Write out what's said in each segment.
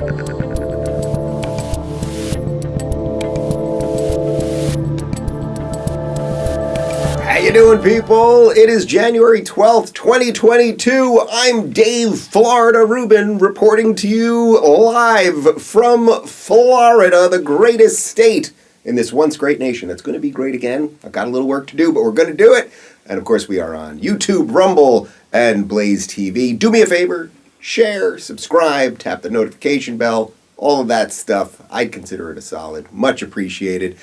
How you doing, people? It is January 12th, 2022. I'm Dave Florida Rubin reporting to you live from Florida, the greatest state in this once great nation. That's going to be great again. I've got a little work to do, but we're going to do it. And of course, we are on YouTube, Rumble, and Blaze TV. Do me a favor, share, subscribe, tap the notification bell. All of that stuff, I'd consider it a solid. Much appreciated.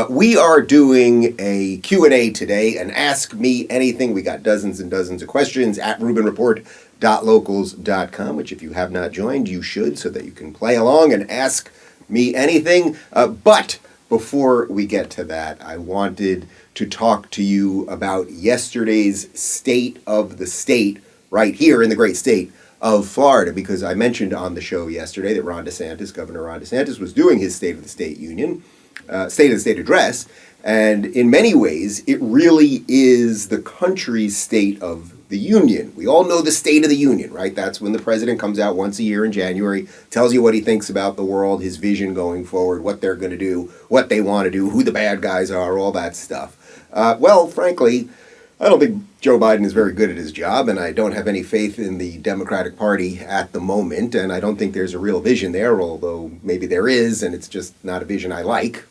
We are doing a Q&A today, and Ask Me Anything. We got dozens and dozens of questions at rubinreport.locals.com, which if you have not joined, you should, so that you can play along and ask me anything. But before we get to that, I wanted to talk to you about yesterday's State of the State right here in the great state of Florida, because I mentioned on the show yesterday that Governor Ron DeSantis, was doing his State of the State address, and in many ways, it really is the country's State of the Union. We all know the State of the Union, right? That's when the president comes out once a year in January, tells you what he thinks about the world, his vision going forward, what they're going to do, what they want to do, who the bad guys are, all that stuff. Well, frankly, I don't think Joe Biden is very good at his job, and I don't have any faith in the Democratic Party at the moment, and I don't think there's a real vision there, although maybe there is, and it's just not a vision I like.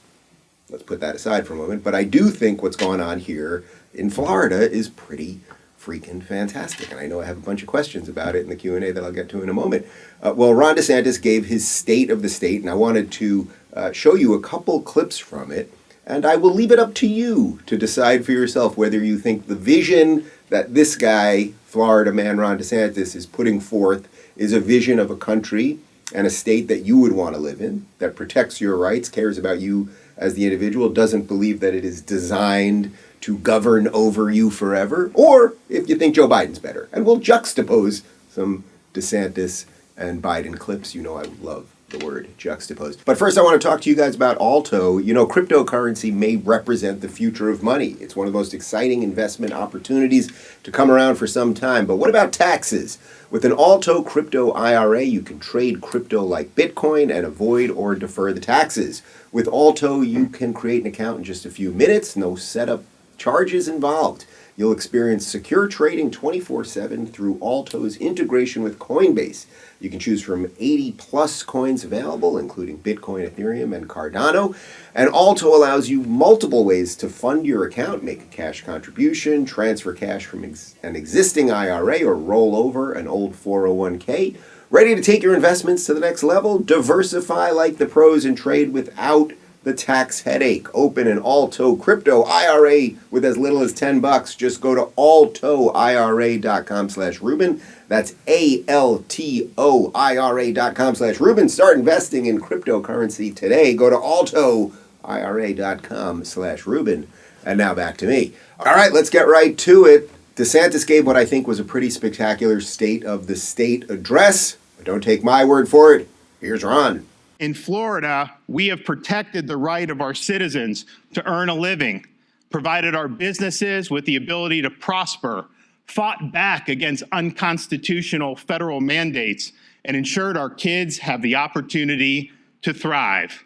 Let's put that aside for a moment. But I do think what's going on here in Florida is pretty freaking fantastic, and I know I have a bunch of questions about it in the Q&A that I'll get to in a moment. Well, Ron DeSantis gave his State of the State, and I wanted to show you a couple clips from it. And I will leave it up to you to decide for yourself whether you think the vision that this guy, Florida man Ron DeSantis, is putting forth is a vision of a country and a state that you would want to live in, that protects your rights, cares about you as the individual, doesn't believe that it is designed to govern over you forever, or if you think Joe Biden's better. And we'll juxtapose some DeSantis and Biden clips. You know I love the word juxtaposed. But first I want to talk to you guys about Alto. You know, cryptocurrency may represent the future of money. It's one of the most exciting investment opportunities to come around for some time. But what about taxes? With an Alto Crypto IRA, you can trade crypto like Bitcoin and avoid or defer the taxes. With Alto, you can create an account in just a few minutes, no setup charges involved. You'll experience secure trading 24/7 through Alto's integration with Coinbase. You can choose from 80 plus coins available, including Bitcoin, Ethereum, and Cardano. And Alto allows you multiple ways to fund your account, make a cash contribution, transfer cash from an existing IRA, or roll over an old 401k. Ready to take your investments to the next level? Diversify like the pros and trade without the tax headache. Open an Alto Crypto IRA with as little as $10. Just go to altoira.com/Rubin. That's ALTOIRA.com/Rubin. Start investing in cryptocurrency today. Go to altoira.com/Rubin. And now back to me. All right, let's get right to it. DeSantis gave what I think was a pretty spectacular State of the State address. But don't take my word for it. Here's Ron. In Florida, we have protected the right of our citizens to earn a living, provided our businesses with the ability to prosper, fought back against unconstitutional federal mandates, and ensured our kids have the opportunity to thrive.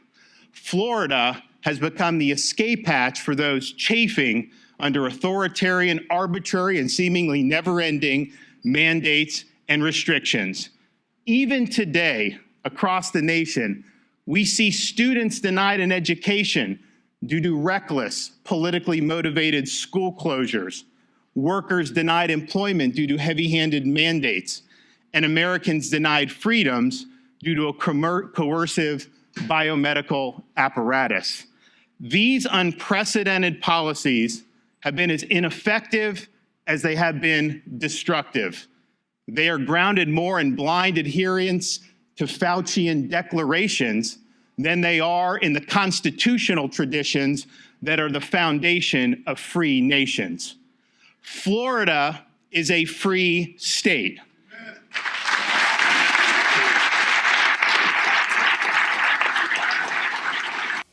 Florida has become the escape hatch for those chafing under authoritarian, arbitrary, and seemingly never-ending mandates and restrictions. Even today, across the nation, we see students denied an education due to reckless, politically motivated school closures, workers denied employment due to heavy-handed mandates, and Americans denied freedoms due to a coercive biomedical apparatus. These unprecedented policies have been as ineffective as they have been destructive. They are grounded more in blind adherence to Faucian declarations than they are in the constitutional traditions that are the foundation of free nations. Florida is a free state.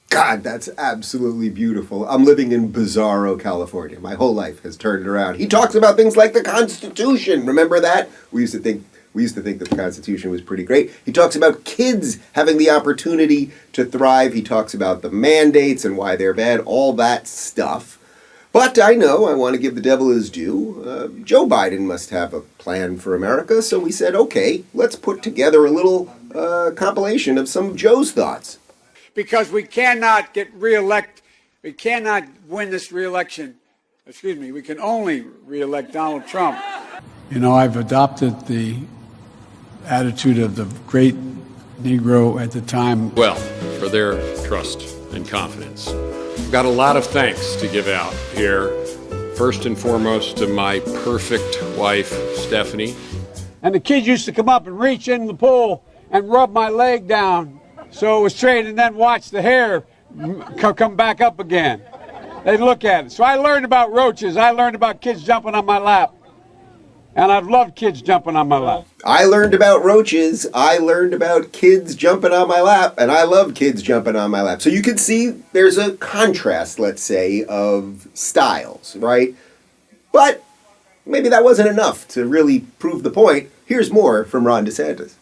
God, that's absolutely beautiful. I'm living in Bizarro, California. My whole life has turned around. He talks about things like the Constitution. Remember that? We used to think We used to think that the Constitution was pretty great. He talks about kids having the opportunity to thrive. He talks about the mandates and why they're bad, all that stuff. But I know I want to give the devil his due. Joe Biden must have a plan for America, so we said, okay, let's put together a little compilation of some of Joe's thoughts. Because we cannot get reelected, we cannot win this reelection. We can only reelect Donald Trump. You know, I've adopted the attitude of the great Negro at the time. Well, for their trust and confidence. I've got a lot of thanks to give out here. First and foremost to my perfect wife, Stephanie. And the kids used to come up and reach in the pool and rub my leg down so it was straight, and then watch the hair come back up again. They'd look at it. So I learned about roaches. I learned about kids jumping on my lap. And I've loved kids jumping on my lap. I learned about roaches. I learned about kids jumping on my lap. And I love kids jumping on my lap. So you can see there's a contrast, let's say, of styles, right? But maybe that wasn't enough to really prove the point. Here's more from Ron DeSantis.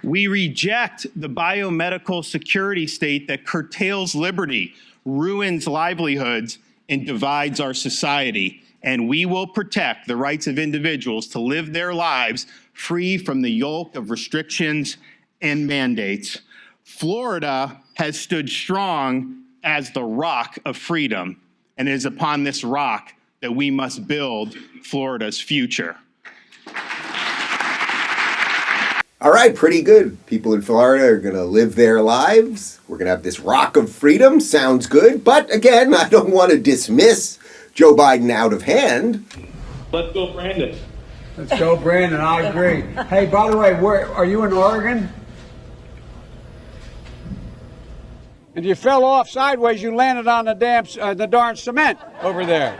We reject the biomedical security state that curtails liberty, ruins livelihoods, and divides our society. And we will protect the rights of individuals to live their lives free from the yoke of restrictions and mandates. Florida has stood strong as the rock of freedom, and it is upon this rock that we must build Florida's future. All right, pretty good. People in Florida are going to live their lives. We're going to have this rock of freedom. Sounds good. But again, I don't want to dismiss Joe Biden out of hand. Let's go, Brandon. Let's go, Brandon. I agree. Hey, by the way, where are you in Oregon? And you fell off sideways. You landed on the darn cement over there.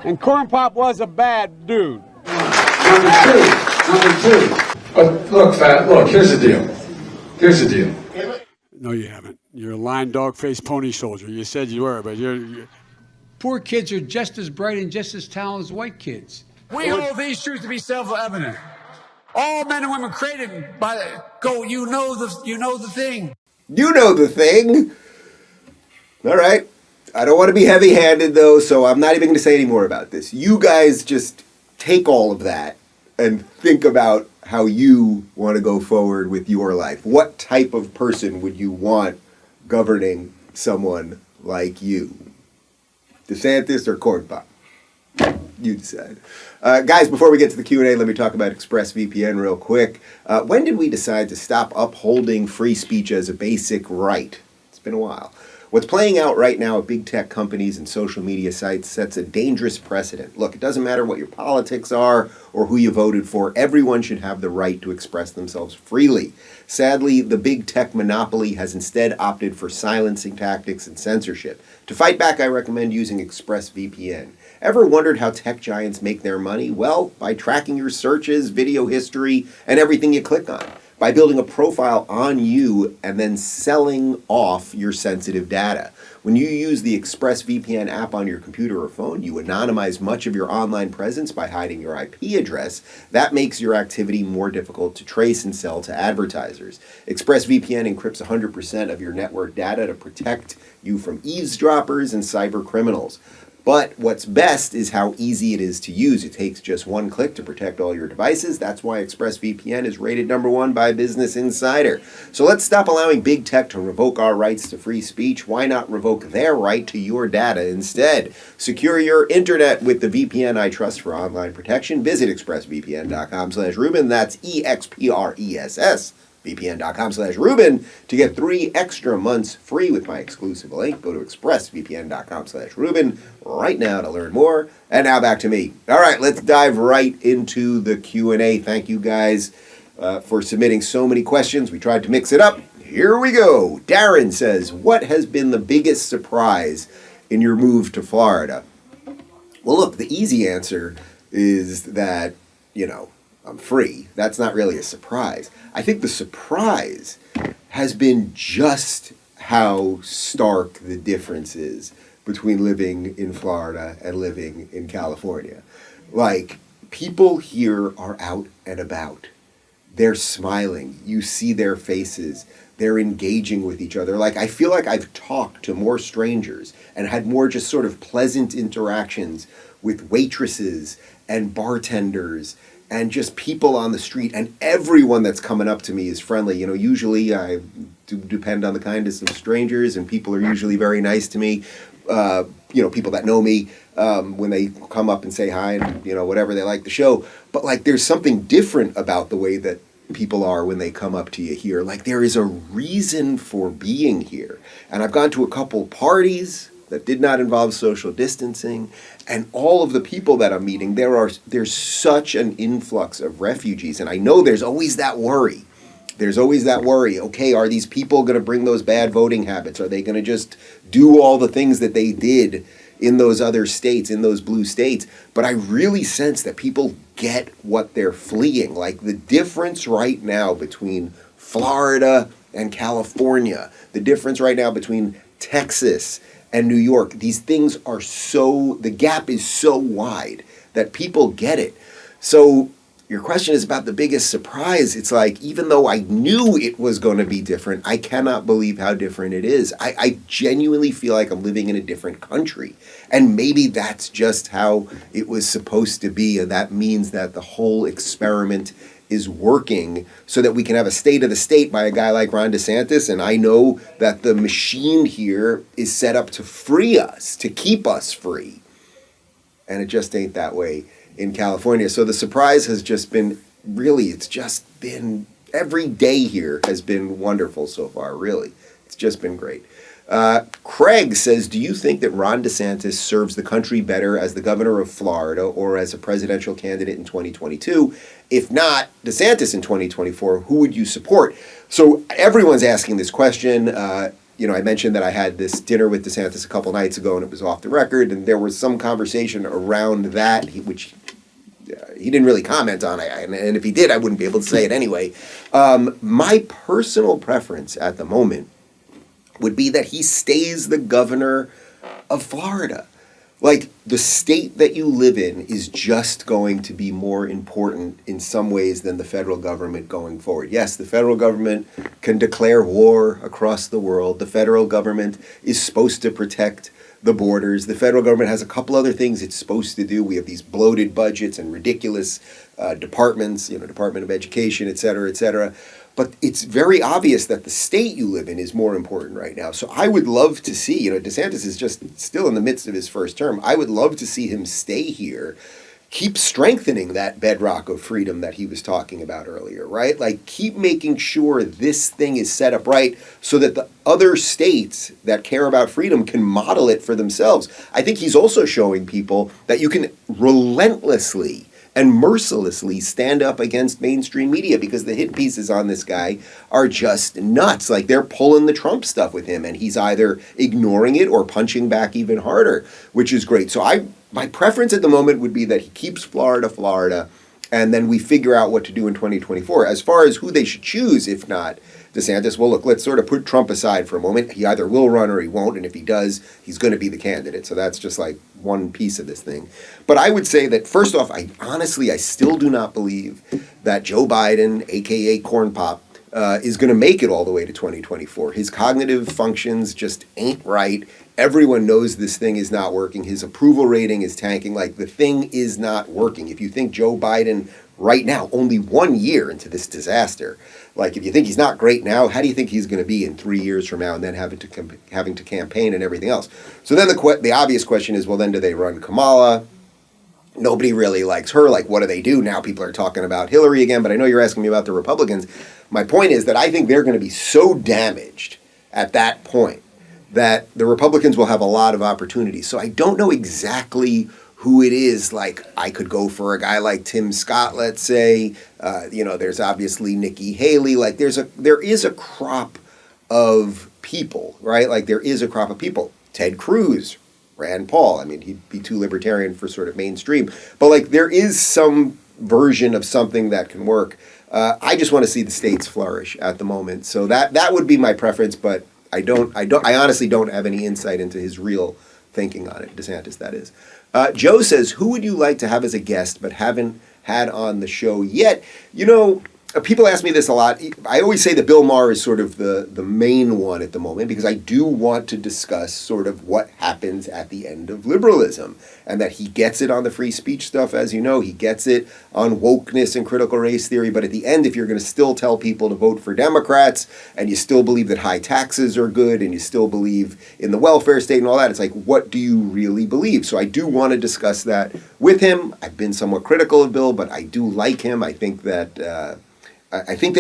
And Corn Pop was a bad dude. Number two. Look, Fat, look, here's the deal. No, you haven't. You're a lying dog-faced pony soldier. You said you were, but you're... Poor kids are just as bright and just as talented as white kids. We hold these truths to be self-evident. All men and women created by you know the thing. You know the thing. All right. I don't want to be heavy-handed, though, so I'm not even going to say any more about this. You guys just take all of that and think about how you want to go forward with your life. What type of person would you want governing someone like you? DeSantis or Corn Pop? You decide. Guys, before we get to the Q&A, let me talk about ExpressVPN real quick. When did we decide to stop upholding free speech as a basic right? It's been a while. What's playing out right now at big tech companies and social media sites sets a dangerous precedent. Look, it doesn't matter what your politics are or who you voted for. Everyone should have the right to express themselves freely. Sadly, the big tech monopoly has instead opted for silencing tactics and censorship. To fight back, I recommend using ExpressVPN. Ever wondered how tech giants make their money? Well, by tracking your searches, video history, and everything you click on. By building a profile on you and then selling off your sensitive data. When you use the ExpressVPN app on your computer or phone, you anonymize much of your online presence by hiding your IP address. That makes your activity more difficult to trace and sell to advertisers. ExpressVPN encrypts 100% of your network data to protect you from eavesdroppers and cyber criminals. But what's best is how easy it is to use. It takes just one click to protect all your devices. That's why ExpressVPN is rated #1 by Business Insider. So let's stop allowing big tech to revoke our rights to free speech. Why not revoke their right to your data instead? Secure your internet with the VPN I trust for online protection. Visit expressvpn.com/Rubin. That's EXPRESS. VPN.com/Rubin to get 3 extra months free with my exclusive link. Go to expressvpn.com/Rubin right now to learn more. And now back to me. All right, let's dive right into the Q&A. Thank you guys for submitting so many questions. We tried to mix it up. Here we go. Darren says, what has been the biggest surprise in your move to Florida? Well, look, the easy answer is that, I'm free. That's not really a surprise. I think the surprise has been just how stark the difference is between living in Florida and living in California. Like, people here are out and about. They're smiling. You see their faces. They're engaging with each other. Like, I feel like I've talked to more strangers and had more just sort of pleasant interactions with waitresses and bartenders and just people on the street, and everyone that's coming up to me is friendly. You know, usually I do depend on the kindness of strangers, and people are usually very nice to me. You know, people that know me, when they come up and say hi and, you know, whatever, they like the show. But, like, there's something different about the way that people are when they come up to you here. Like, there is a reason for being here. And I've gone to a couple parties that did not involve social distancing, and all of the people that I'm meeting, there's such an influx of refugees, and I know there's always that worry. There's always that worry. Okay, are these people going to bring those bad voting habits? Are they going to just do all the things that they did in those other states, in those blue states? But I really sense that people get what they're fleeing. Like, the difference right now between Florida and California, the difference right now between Texas and New York, these things are the gap is so wide that people get it. So your question is about the biggest surprise. It's like, even though I knew it was going to be different, I cannot believe how different it is. I genuinely feel like I'm living in a different country. And maybe that's just how it was supposed to be. And that means that the whole experiment is working so that we can have a state of the state by a guy like Ron DeSantis. And I know that the machine here is set up to free us, to keep us free. And it just ain't that way in California. So the surprise has just been, really, it's just been, every day here has been wonderful so far, really. It's just been great. Craig says, do you think that Ron DeSantis serves the country better as the governor of Florida or as a presidential candidate in 2022? If not DeSantis in 2024, who would you support? So everyone's asking this question. You know, I mentioned that I had this dinner with DeSantis a couple nights ago, and it was off the record, and there was some conversation around that, which he didn't really comment on, and if he did, I wouldn't be able to say it anyway. My personal preference at the moment would be that he stays the governor of Florida. Like, the state that you live in is just going to be more important in some ways than the federal government going forward. Yes, the federal government can declare war across the world. The federal government is supposed to protect the borders. The federal government has a couple other things it's supposed to do. We have these bloated budgets and ridiculous departments, you know, Department of Education, et cetera, et cetera. But it's very obvious that the state you live in is more important right now. So I would love to see, you know, DeSantis is just still in the midst of his first term. I would love to see him stay here, keep strengthening that bedrock of freedom that he was talking about earlier, right? Like, keep making sure this thing is set up right so that the other states that care about freedom can model it for themselves. I think he's also showing people that you can relentlessly and mercilessly stand up against mainstream media, because the hit pieces on this guy are just nuts. Like, they're pulling the Trump stuff with him, and he's either ignoring it or punching back even harder, which is great. So my preference at the moment would be that he keeps Florida, and then we figure out what to do in 2024. As far as who they should choose, if not DeSantis, well, look, let's sort of put Trump aside for a moment. He either will run or he won't, and if he does, he's going to be the candidate. So that's just like one piece of this thing. But I would say that, first off, I still do not believe that Joe Biden, a.k.a. Corn Pop, is going to make it all the way to 2024. His cognitive functions just ain't right. Everyone knows this thing is not working. His approval rating is tanking. Like, the thing is not working. If you think Joe Biden right now, only 1 year into this disaster, like, if you think he's not great now, how do you think he's going to be in 3 years from now, and then having to campaign and everything else? So then the obvious question is, well, then do they run Kamala? Nobody really likes her. Like, what do they do? Now people are talking about Hillary again, but I know you're asking me about the Republicans. My point is that I think they're going to be so damaged at that point that the Republicans will have a lot of opportunities. So I don't know exactly who it is. Like, I could go for a guy like Tim Scott, let's say. You know, there's obviously Nikki Haley. Like, there is a crop of people, right? Like, there is a crop of people. Ted Cruz, Rand Paul. I mean, he'd be too libertarian for sort of mainstream. But, like, there is some version of something that can work. I just want to see the states flourish at the moment. So that would be my preference, but I honestly don't have any insight into his real thinking on it. DeSantis, that is. Joe says, who would you like to have as a guest but haven't had on the show yet? People ask me this a lot. I always say that Bill Maher is sort of the main one at the moment because I do want to discuss sort of what happens at the end of liberalism and that he gets it on the free speech stuff, as you know. He gets it on wokeness and critical race theory. But at the end, if you're going to still tell people to vote for Democrats and you still believe that high taxes are good and you still believe in the welfare state and all that, it's like, what do you really believe? So I do want to discuss that with him. I've been somewhat critical of Bill, but I do like him. I think that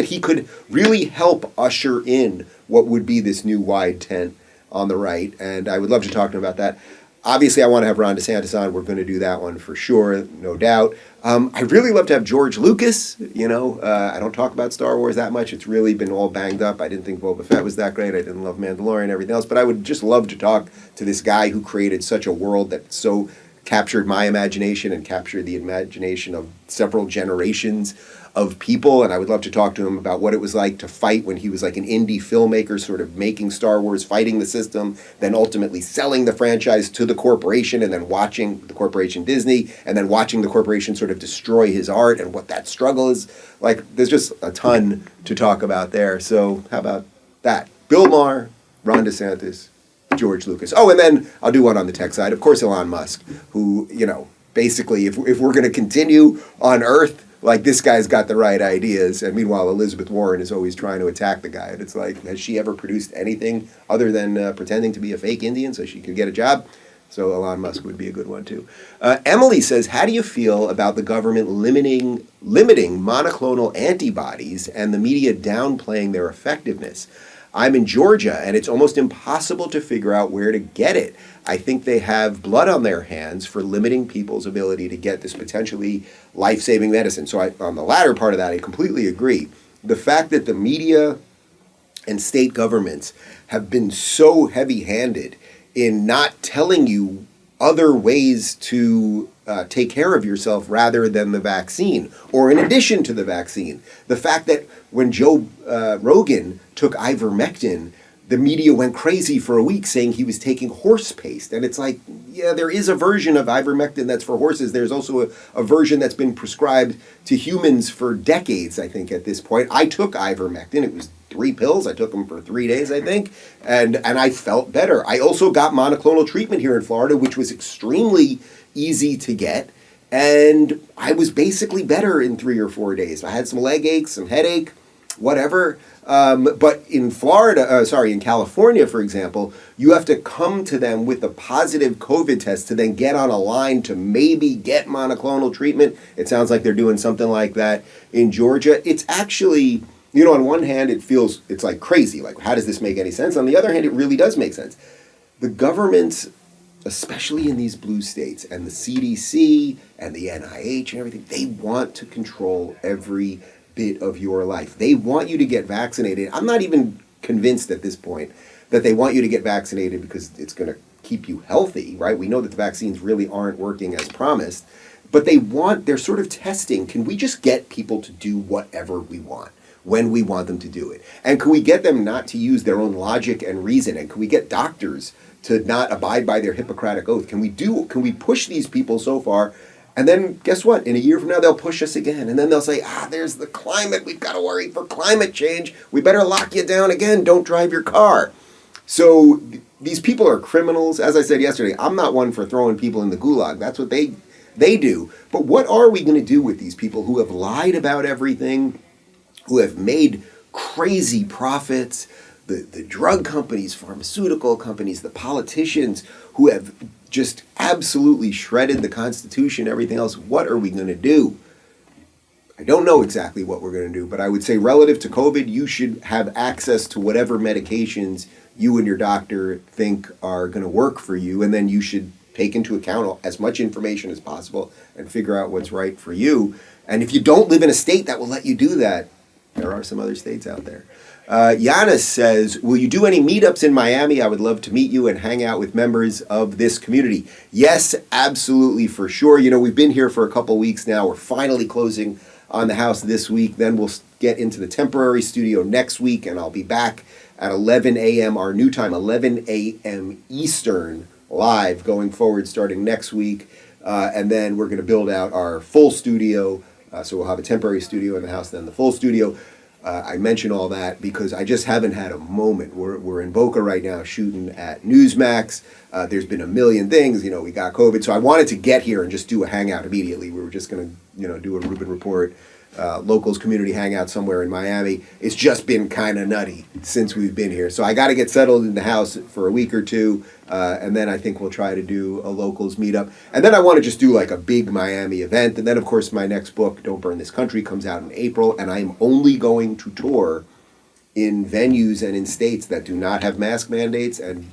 he could really help usher in what would be this new wide tent on the right, and I would love to talk to him about that. Obviously, I want to have Ron DeSantis on. We're going to do that one for sure, no doubt. I'd really love to have George Lucas. I don't talk about Star Wars that much. It's really been all banged up. I didn't think Boba Fett was that great. I didn't love Mandalorian and everything else, but I would just love to talk to this guy who created such a world that so captured my imagination and captured the imagination of several generations of people, and I would love to talk to him about what it was like to fight when he was like an indie filmmaker, sort of making Star Wars, fighting the system, then ultimately selling the franchise to the corporation, and then watching the corporation Disney, and then watching the corporation sort of destroy his art and what that struggle is like. There's just a ton to talk about there. So how about that? Bill Maher, Ron DeSantis, George Lucas. Oh, and then I'll do one on the tech side. Of course, Elon Musk, who, basically, if we're going to continue on Earth, like, this guy's got the right ideas, and meanwhile, Elizabeth Warren is always trying to attack the guy. And it's like, has she ever produced anything other than pretending to be a fake Indian so she could get a job? So Elon Musk would be a good one, too. Emily says, how do you feel about the government limiting monoclonal antibodies and the media downplaying their effectiveness? I'm in Georgia, and it's almost impossible to figure out where to get it. I think they have blood on their hands for limiting people's ability to get this potentially life-saving medicine. So on the latter part of that, I completely agree. The fact that the media and state governments have been so heavy-handed in not telling you other ways to take care of yourself rather than the vaccine, or in addition to the vaccine. The fact that when Joe Rogan took ivermectin, the media went crazy for a week saying he was taking horse paste. And it's like, yeah, there is a version of ivermectin that's for horses. There's also a version that's been prescribed to humans for decades, I think, at this point. I took ivermectin. It was 3 pills. I took them for 3 days, I think. And I felt better. I also got monoclonal treatment here in Florida, which was extremely easy to get. And I was basically better in 3 or 4 days. I had some leg aches, some headache, whatever. But in in California, for example, you have to come to them with a positive COVID test to then get on a line to maybe get monoclonal treatment. It sounds like they're doing something like that in Georgia. It's actually, on one hand, it's like crazy. Like, how does this make any sense? On the other hand, it really does make sense. The governments, especially in these blue states, and the CDC and the NIH and everything, they want to control every bit of your life. They want you to get vaccinated. I'm not even convinced at this point that they want you to get vaccinated because it's going to keep you healthy, right? We know that the vaccines really aren't working as promised, but they're sort of testing, can we just get people to do whatever we want when we want them to do it? And can we get them not to use their own logic and reason? And can we get doctors to not abide by their Hippocratic oath? Can we push these people so far? And then guess what? In a year from now, they'll push us again. And then they'll say, there's the climate. We've got to worry for climate change. We better lock you down again. Don't drive your car. So these people are criminals. As I said yesterday, I'm not one for throwing people in the gulag. That's what they do. But what are we going to do with these people who have lied about everything, who have made crazy profits, the drug companies, pharmaceutical companies, the politicians who have just absolutely shredded the Constitution, everything else? What are we going to do? I don't know exactly what we're going to do, but I would say relative to COVID, you should have access to whatever medications you and your doctor think are going to work for you, and then you should take into account as much information as possible and figure out what's right for you. And if you don't live in a state that will let you do that, there are some other states out there. Giannis says, will you do any meetups in Miami? I would love to meet you and hang out with members of this community. Yes, absolutely, for sure. We've been here for a couple weeks now. We're finally closing on the house this week. Then we'll get into the temporary studio next week, and I'll be back at 11 a.m. our new time, 11 a.m. Eastern, live going forward starting next week. And then we're going to build out our full studio. So we'll have a temporary studio in the house, then the full studio. I mention all that because I just haven't had a moment. We're in Boca right now shooting at Newsmax. There's been a million things. We got COVID. So I wanted to get here and just do a hangout immediately. We were just going to, do a Rubin Report Locals community hangout somewhere in Miami. It's just been kind of nutty since we've been here. So I got to get settled in the house for a week or two. And then I think we'll try to do a Locals meetup. And then I want to just do like a big Miami event. And then, of course, my next book, Don't Burn This Country, comes out in April. And I'm only going to tour in venues and in states that do not have mask mandates and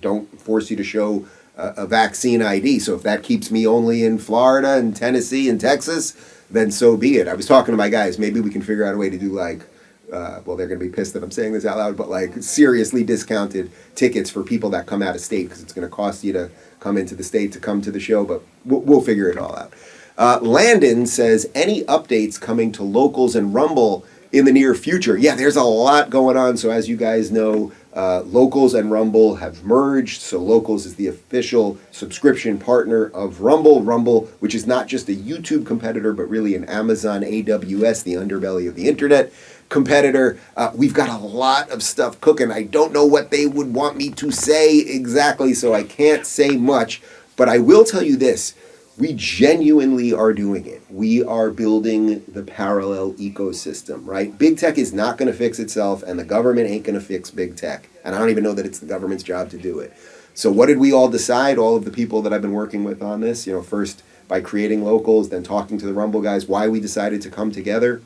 don't force you to show a vaccine ID. So if that keeps me only in Florida and Tennessee and Texas, then so be it. I was talking to my guys, maybe we can figure out a way to do like, well, they're going to be pissed that I'm saying this out loud, but like seriously discounted tickets for people that come out of state because it's going to cost you to come into the state to come to the show, but we'll figure it all out. Landon says, any updates coming to Locals and Rumble in the near future? Yeah, there's a lot going on. So as you guys know, Locals and Rumble have merged. So Locals is the official subscription partner of Rumble. Rumble, which is not just a YouTube competitor, but really an Amazon AWS, the underbelly of the internet competitor. We've got a lot of stuff cooking. I don't know what they would want me to say exactly, so I can't say much. But I will tell you this. We genuinely are doing it. We are building the parallel ecosystem, right? Big tech is not going to fix itself, and the government ain't going to fix big tech. And I don't even know that it's the government's job to do it. So what did we all decide, all of the people that I've been working with on this, first by creating Locals, then talking to the Rumble guys, why we decided to come together?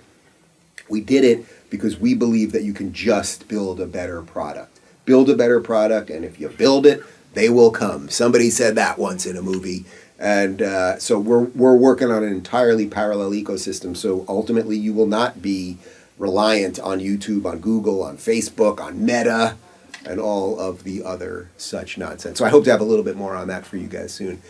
We did it because we believe that you can just build a better product. Build a better product, and if you build it, they will come. Somebody said that once in a movie. And so we're working on an entirely parallel ecosystem. So ultimately, you will not be reliant on YouTube, on Google, on Facebook, on Meta, and all of the other such nonsense. So I hope to have a little bit more on that for you guys soon.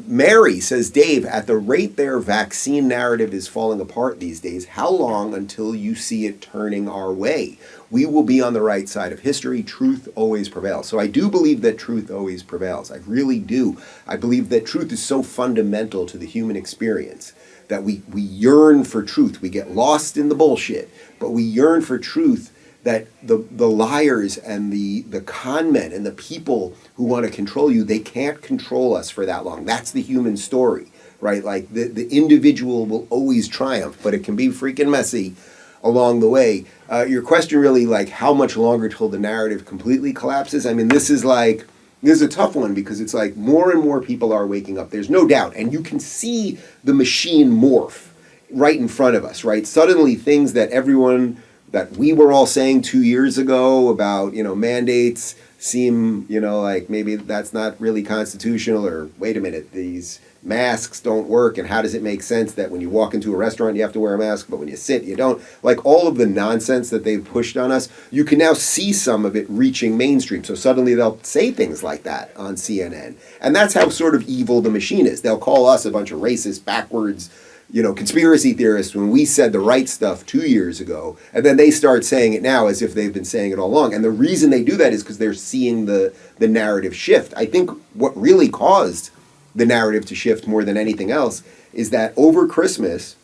Mary says, Dave, at the rate their vaccine narrative is falling apart these days, how long until you see it turning our way? We will be on the right side of history. Truth always prevails. So I do believe that truth always prevails. I really do. I believe that truth is so fundamental to the human experience that we yearn for truth. We get lost in the bullshit, but we yearn for truth, that the liars and the con men and the people who want to control you, they can't control us for that long. That's the human story, right? Like the individual will always triumph, but it can be freaking messy along the way. Your question really, like, how much longer till the narrative completely collapses? I mean, this is a tough one because it's like more and more people are waking up. There's no doubt. And you can see the machine morph right in front of us, right? Suddenly things that we were all saying 2 years ago about, mandates seem, like maybe that's not really constitutional, or wait a minute, these masks don't work, and how does it make sense that when you walk into a restaurant you have to wear a mask, but when you sit you don't? Like all of the nonsense that they've pushed on us, you can now see some of it reaching mainstream. So suddenly they'll say things like that on CNN. And that's how sort of evil the machine is. They'll call us a bunch of racist, backwards, conspiracy theorists when we said the right stuff 2 years ago, and then they start saying it now as if they've been saying it all along. And the reason they do that is because they're seeing the narrative shift. I think what really caused the narrative to shift more than anything else is that over Christmas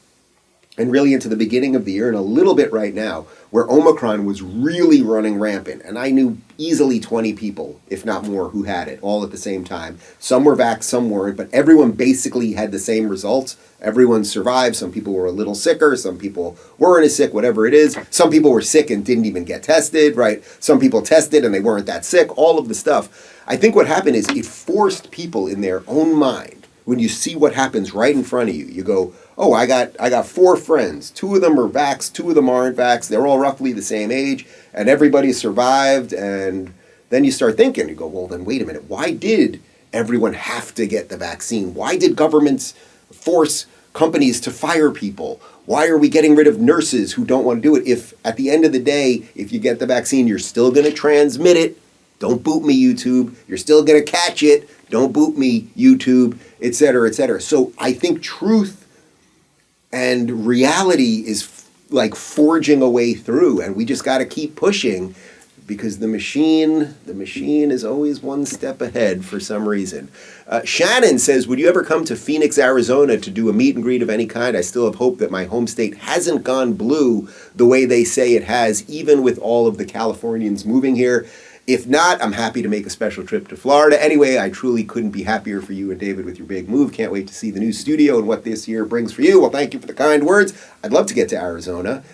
and really into the beginning of the year and a little bit right now, where Omicron was really running rampant, and I knew easily 20 people, if not more, who had it all at the same time. Some were vaxxed, some weren't, but everyone basically had the same results. Everyone survived. Some people were a little sicker, some people weren't as sick, whatever it is. Some people were sick and didn't even get tested, right? Some people tested and they weren't that sick, all of the stuff. I think what happened is it forced people in their own mind, when you see what happens right in front of you, you go, oh, I got 4 friends. 2 of them are vaxxed, 2 of them aren't vaxxed. They're all roughly the same age, and everybody survived. And then you start thinking, you go, well, then wait a minute. Why did everyone have to get the vaccine? Why did governments force companies to fire people? Why are we getting rid of nurses who don't want to do it? If at the end of the day, if you get the vaccine, you're still going to transmit it. Don't boot me, YouTube. You're still going to catch it. Don't boot me, YouTube, et cetera, et cetera. So I think truth and reality is like forging a way through, and we just got to keep pushing because the machine is always one step ahead for some reason. Shannon says, would you ever come to Phoenix, Arizona to do a meet and greet of any kind? I still have hope that my home state hasn't gone blue the way they say it has, even with all of the Californians moving here. If not, I'm happy to make a special trip to Florida. Anyway, I truly couldn't be happier for you and David with your big move. Can't wait to see the new studio and what this year brings for you. Well, thank you for the kind words. I'd love to get to Arizona,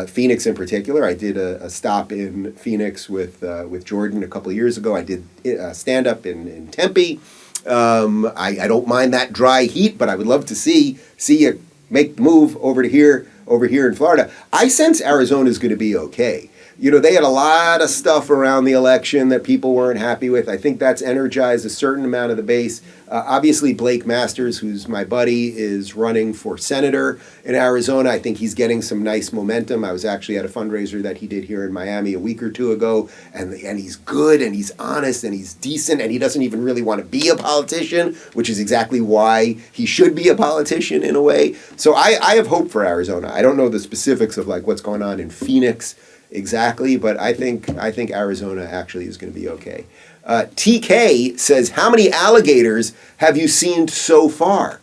Phoenix in particular. I did a stop in Phoenix with Jordan a couple of years ago. I did stand-up in Tempe. I don't mind that dry heat, but I would love to see you make the move over here in Florida. I sense Arizona is going to be okay. You know, they had a lot of stuff around the election that people weren't happy with. I think that's energized a certain amount of the base. Obviously, Blake Masters, who's my buddy, is running for senator in Arizona. I think he's getting some nice momentum. I was actually at a fundraiser that he did here in Miami a week or two ago, and he's good, and he's honest, and he's decent, and he doesn't even really want to be a politician, which is exactly why he should be a politician in a way. So I have hope for Arizona. I don't know the specifics of like what's going on in Phoenix exactly, but I think Arizona actually is going to be okay. TK says, how many alligators have you seen so far?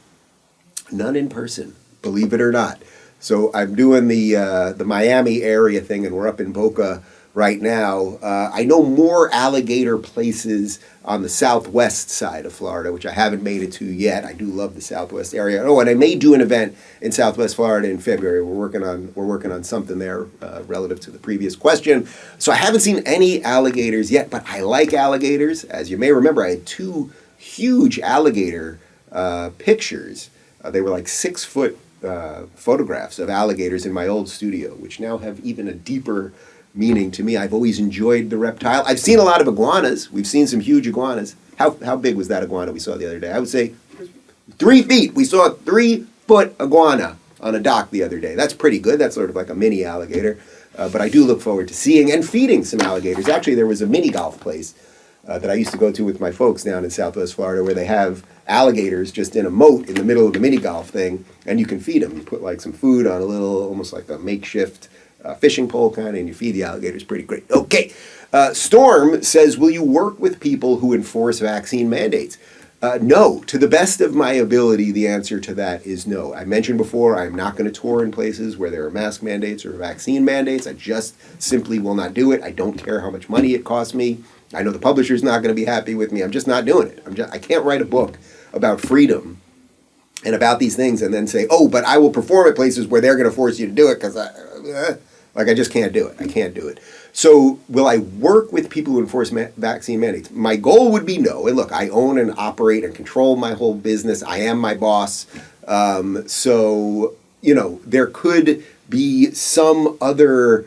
None in person, believe it or not. So I'm doing the Miami area thing, and we're up in Boca right now. I know more alligator places on the southwest side of Florida, which I haven't made it to yet. I do love the southwest area. Oh, and I may do an event in southwest Florida in February. We're working on something there relative to the previous question. So I haven't seen any alligators yet, but I like alligators. As you may remember, I had two huge alligator pictures. They were like 6-foot photographs of alligators in my old studio, which now have even a deeper meaning to me. I've always enjoyed the reptile. I've seen a lot of iguanas. We've seen some huge iguanas. How big was that iguana we saw the other day? I would say 3 feet. We saw a 3-foot iguana on a dock the other day. That's pretty good. That's sort of like a mini alligator. But I do look forward to seeing and feeding some alligators. Actually, there was a mini golf place that I used to go to with my folks down in Southwest Florida where they have alligators just in a moat in the middle of the mini golf thing, and you can feed them. You put like some food on a little, almost like a makeshift fishing pole kind of, and you feed the alligators. Pretty great. Okay. Storm says, will you work with people who enforce vaccine mandates? No. To the best of my ability, the answer to that is no. I mentioned before, I'm not going to tour in places where there are mask mandates or vaccine mandates. I just simply will not do it. I don't care how much money it costs me. I know the publisher's not going to be happy with me. I'm just not doing it. I can't write a book about freedom and about these things and then say, oh, but I will perform at places where they're going to force you to do it because I just can't do it. I can't do it. So will I work with people who enforce vaccine mandates? My goal would be no. And look, I own and operate and control my whole business. I am my boss. So, you know, there could be some other,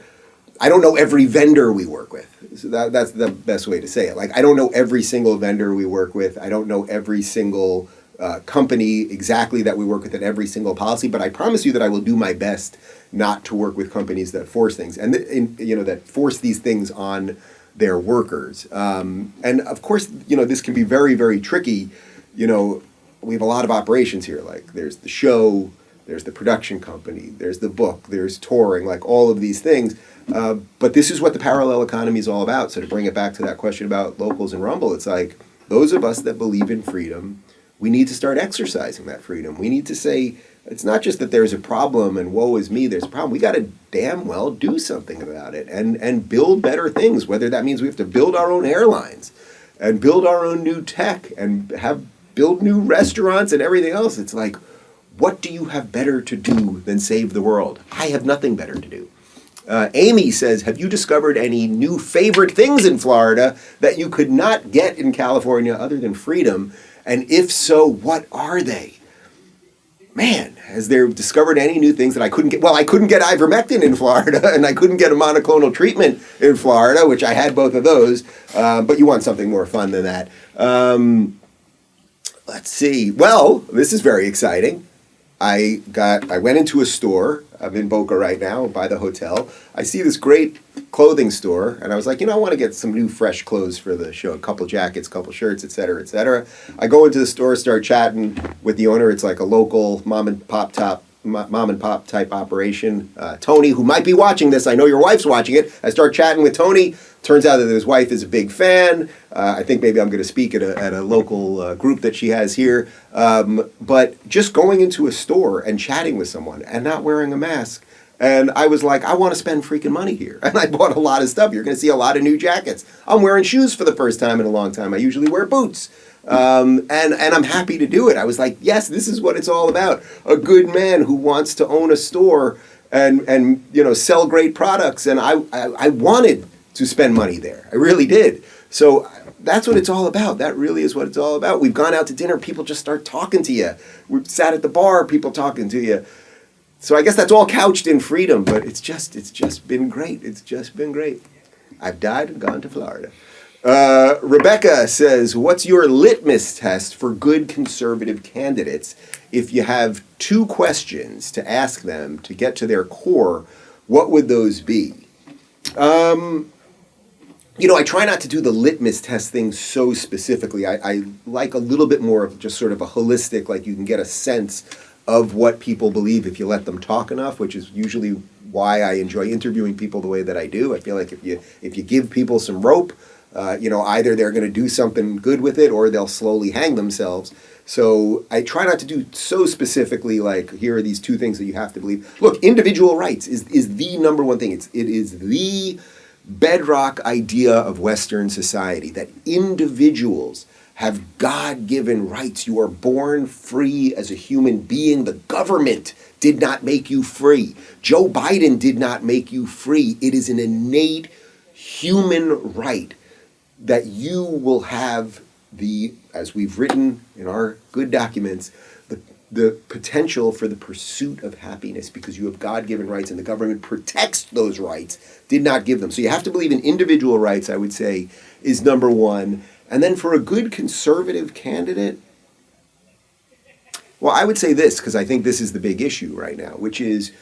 I don't know every vendor we work with. So that's the best way to say it. Like, I don't know every single vendor we work with. I don't know every single company exactly that we work with in every single policy, but I promise you that I will do my best not to work with companies that force things and that force these things on their workers. And of course, you know, this can be very, very tricky. You know, we have a lot of operations here. Like there's the show, there's the production company, there's the book, there's touring, like all of these things. But this is what the parallel economy is all about. So to bring it back to that question about locals and Rumble, it's like those of us that believe in freedom, we need to start exercising that freedom. We need to say, it's not just that there's a problem and woe is me, there's a problem. We got to damn well do something about it and build better things, whether that means we have to build our own airlines and build our own new tech and build new restaurants and everything else. It's like, what do you have better to do than save the world? I have nothing better to do. Amy says, have you discovered any new favorite things in Florida that you could not get in California other than freedom? And if so, what are they? Man, has there discovered any new things that I couldn't get? Well, I couldn't get ivermectin in Florida, and I couldn't get a monoclonal treatment in Florida, which I had both of those. But you want something more fun than that. Let's see. Well, this is very exciting. I went into a store. I'm in Boca right now by the hotel. I see this great clothing store, and I was like, you know, I want to get some new fresh clothes for the show, a couple jackets, couple shirts, et cetera, et cetera. I go into the store, start chatting with the owner. It's like a local mom and pop mom and pop type operation. Tony, who might be watching this, I know your wife's watching it. I start chatting with Tony. Turns out that his wife is a big fan. I think maybe I'm going to speak at a local group that she has here. But just going into a store and chatting with someone and not wearing a mask. And I was like, I want to spend freaking money here. And I bought a lot of stuff. You're going to see a lot of new jackets. I'm wearing shoes for the first time in a long time. I usually wear boots. And I'm happy to do it. I was like, yes, this is what it's all about. A good man who wants to own a store and sell great products. And I wanted to spend money there. I really did. So that's what it's all about. That really is what it's all about. We've gone out to dinner. People just start talking to you. We've sat at the bar, people talking to you. So I guess that's all couched in freedom, but it's just been great. It's just been great. I've died and gone to Florida. Rebecca says, what's your litmus test for good conservative candidates? If you have 2 questions to ask them to get to their core, what would those be? I try not to do the litmus test thing so specifically. I like a little bit more of just sort of a holistic, like you can get a sense of what people believe if you let them talk enough, which is usually why I enjoy interviewing people the way that I do. I feel like if you give people some rope, either they're going to do something good with it or they'll slowly hang themselves. So I try not to do so specifically like, here are these 2 things that you have to believe. Look, individual rights is the number one thing. It is the bedrock idea of Western society, that individuals have God-given rights. You are born free as a human being. The government did not make you free. Joe Biden did not make you free. It is an innate human right that you will have as we've written in our good documents, the potential for the pursuit of happiness because you have God-given rights and the government protects those rights, did not give them. So you have to believe in individual rights, I would say, is number one. And then for a good conservative candidate, well, I would say this, because I think this is the big issue right now, which is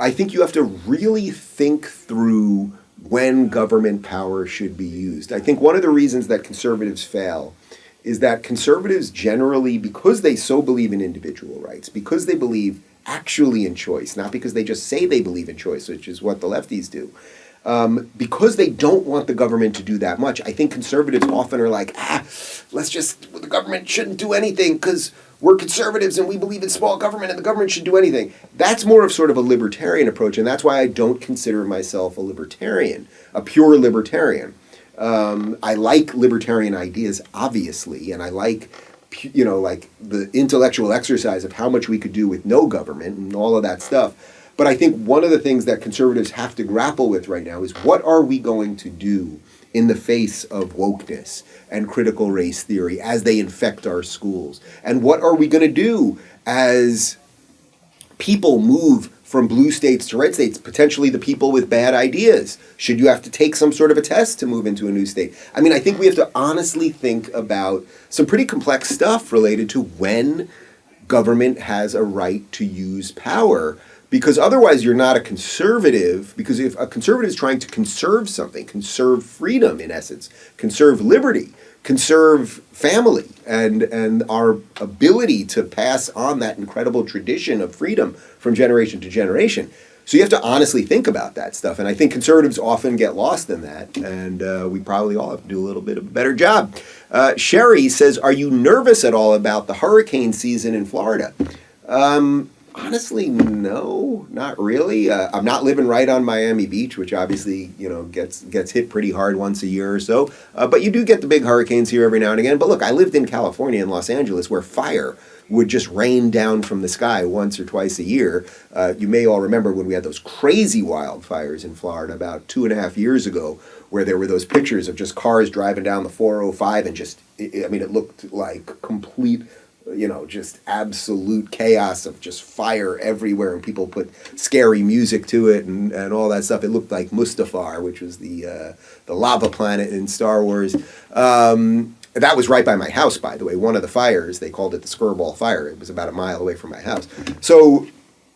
I think you have to really think through when government power should be used. I think one of the reasons that conservatives fail is that conservatives generally, because they so believe in individual rights, because they believe actually in choice, not because they just say they believe in choice, which is what the lefties do, because they don't want the government to do that much, I think conservatives often are like, the government shouldn't do anything because we're conservatives and we believe in small government and the government should do anything. That's more of sort of a libertarian approach, and that's why I don't consider myself a libertarian, a pure libertarian. I like libertarian ideas, obviously, and I like, like the intellectual exercise of how much we could do with no government and all of that stuff. But I think one of the things that conservatives have to grapple with right now is what are we going to do in the face of wokeness and critical race theory as they infect our schools? And what are we going to do as people move from blue states to red states, potentially the people with bad ideas? Should you have to take some sort of a test to move into a new state? I mean, I think we have to honestly think about some pretty complex stuff related to when government has a right to use power, because otherwise you're not a conservative, because if a conservative is trying to conserve something, conserve freedom in essence, conserve liberty, conserve family, and our ability to pass on that incredible tradition of freedom from generation to generation. So you have to honestly think about that stuff. And I think conservatives often get lost in that. And we probably all have to do a little bit of a better job. Sherry says, are you nervous at all about the hurricane season in Florida? Honestly, no, not really. I'm not living right on Miami Beach, which obviously, gets hit pretty hard once a year or so. But you do get the big hurricanes here every now and again. But look, I lived in California and Los Angeles where fire would just rain down from the sky once or twice a year. You may all remember when we had those crazy wildfires in Florida about 2.5 years ago, where there were those pictures of just cars driving down the 405 and it looked like complete, just absolute chaos of just fire everywhere, and people put scary music to it and all that stuff. It looked like Mustafar, which was the lava planet in Star Wars. That was right by my house, by the way. One of the fires, they called it the Skirball Fire. It was about a mile away from my house. So,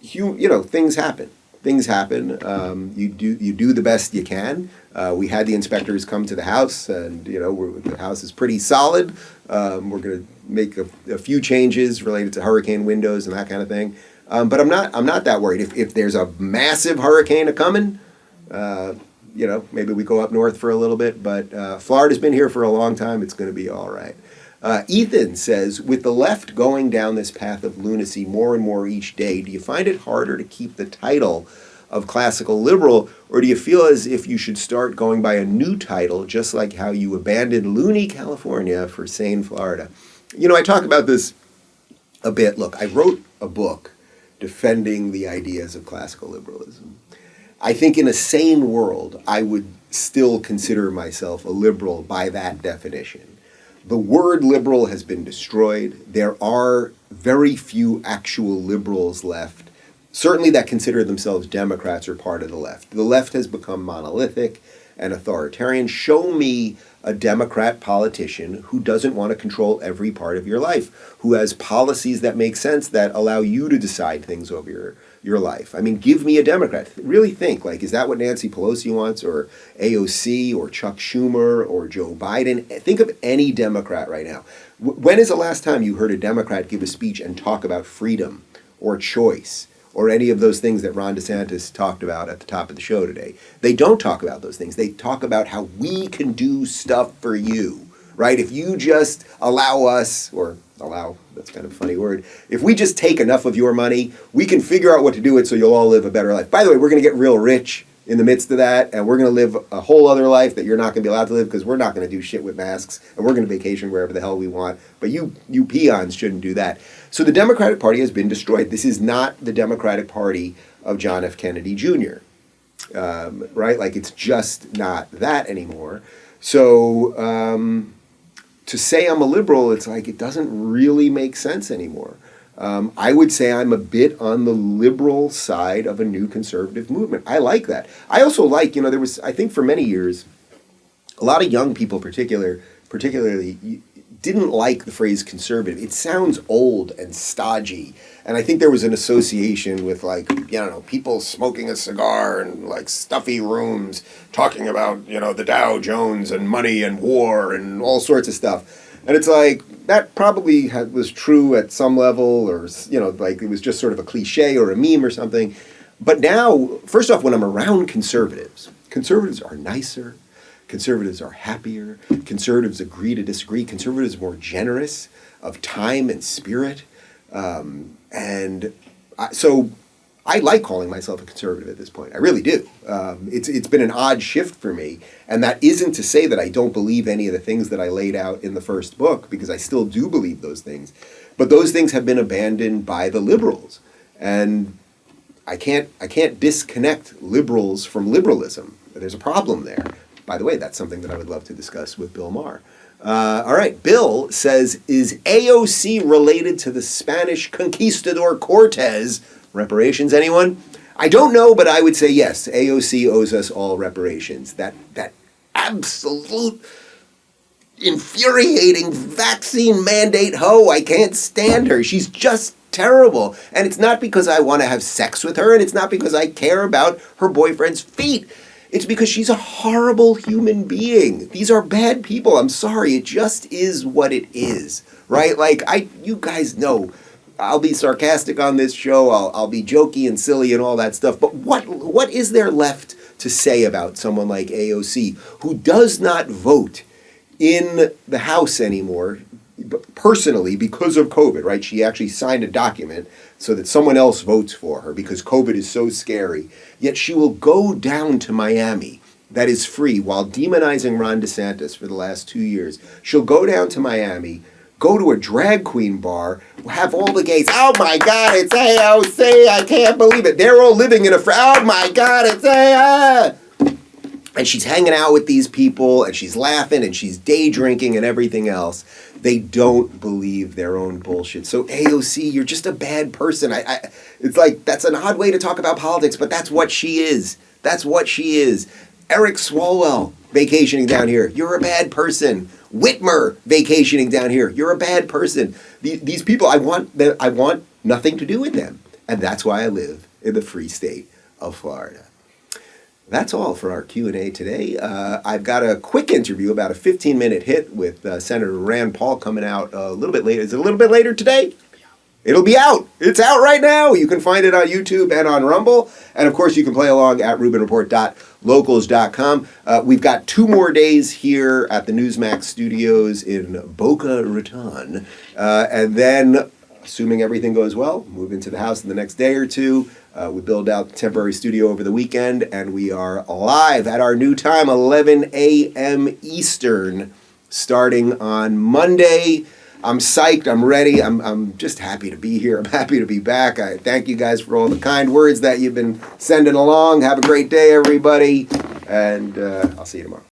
things happen. Things happen. You do the best you can. We had the inspectors come to the house, and the house is pretty solid. We're going to make a few changes related to hurricane windows and that kind of thing. But I'm not that worried. If there's a massive hurricane coming, maybe we go up north for a little bit. But Florida's been here for a long time. It's going to be all right. Ethan says, with the left going down this path of lunacy more and more each day, do you find it harder to keep the title of classical liberal, or do you feel as if you should start going by a new title, just like how you abandoned loony California for sane Florida? I talk about this a bit. Look, I wrote a book defending the ideas of classical liberalism. I think in a sane world, I would still consider myself a liberal by that definition. The word liberal has been destroyed. There are very few actual liberals left, certainly that consider themselves Democrats or part of the left. The left has become monolithic and authoritarian. Show me a Democrat politician who doesn't want to control every part of your life, who has policies that make sense, that allow you to decide things over your life. I mean, give me a Democrat. Really think, is that what Nancy Pelosi wants, or AOC, or Chuck Schumer, or Joe Biden? Think of any Democrat right now. When is the last time you heard a Democrat give a speech and talk about freedom or choice, or any of those things that Ron DeSantis talked about at the top of the show today? They don't talk about those things. They talk about how we can do stuff for you, right? If you just allow us, or allow, that's kind of a funny word, if we just take enough of your money, we can figure out what to do with it so you'll all live a better life. By the way, we're going to get real rich in the midst of that, and we're going to live a whole other life that you're not going to be allowed to live, because we're not going to do shit with masks, and we're going to vacation wherever the hell we want. But you peons shouldn't do that. So the Democratic Party has been destroyed. This is not the Democratic Party of John F. Kennedy Jr., right? It's just not that anymore. So to say I'm a liberal, it's it doesn't really make sense anymore. I would say I'm a bit on the liberal side of a new conservative movement. I like that. I also like, there was, I think for many years, a lot of young people particularly didn't like the phrase conservative. It sounds old and stodgy. And I think there was an association with people smoking a cigar and stuffy rooms talking about, the Dow Jones and money and war and all sorts of stuff. And it's that probably was true at some level, or, it was just sort of a cliche or a meme or something. But now, first off, when I'm around conservatives are nicer, conservatives are happier, conservatives agree to disagree, conservatives are more generous of time and spirit. So I like calling myself a conservative at this point. I really do. It's been an odd shift for me. And that isn't to say that I don't believe any of the things that I laid out in the first book, because I still do believe those things. But those things have been abandoned by the liberals. And I can't disconnect liberals from liberalism. There's a problem there. By the way, that's something that I would love to discuss with Bill Maher. All right, Bill says, is AOC related to the Spanish conquistador Cortez? Reparations, anyone? I don't know, but I would say yes. AOC owes us all reparations. That absolute infuriating vaccine mandate hoe, I can't stand her. She's just terrible. And it's not because I want to have sex with her, and it's not because I care about her boyfriend's feet. It's because she's a horrible human being. These are bad people. I'm sorry. It just is what it is, right? You guys know, I'll be sarcastic on this show. I'll be jokey and silly and all that stuff. But what is there left to say about someone like AOC, who does not vote in the House anymore, personally, because of COVID, right? She actually signed a document so that someone else votes for her because COVID is so scary. Yet she will go down to Miami, that is free, while demonizing Ron DeSantis for the last 2 years. She'll go down to Miami, go to a drag queen bar, have all the gays, oh my God, it's AOC, I can't believe it. They're all living in oh my God, it's AOC. And she's hanging out with these people, and she's laughing, and she's day drinking and everything else. They don't believe their own bullshit. So AOC, you're just a bad person. It's that's an odd way to talk about politics, but that's what she is. That's what she is. Eric Swalwell vacationing down here, you're a bad person. Whitmer vacationing down here, you're a bad person. These people, I want nothing to do with them. And that's why I live in the free state of Florida. That's all for our Q&A today. I've got a quick interview, about a 15-minute hit with Senator Rand Paul coming out a little bit later. Is it a little bit later today? It'll be out. It's out right now. You can find it on YouTube and on Rumble. And of course, you can play along at rubinreport.locals.com. We've got 2 more days here at the Newsmax studios in Boca Raton. And then, assuming everything goes well, move into the house in the next day or 2. We build out the temporary studio over the weekend, and we are live at our new time, 11 a.m. Eastern, starting on Monday. I'm psyched. I'm ready. I'm just happy to be here. I'm happy to be back. I thank you guys for all the kind words that you've been sending along. Have a great day, everybody, and I'll see you tomorrow.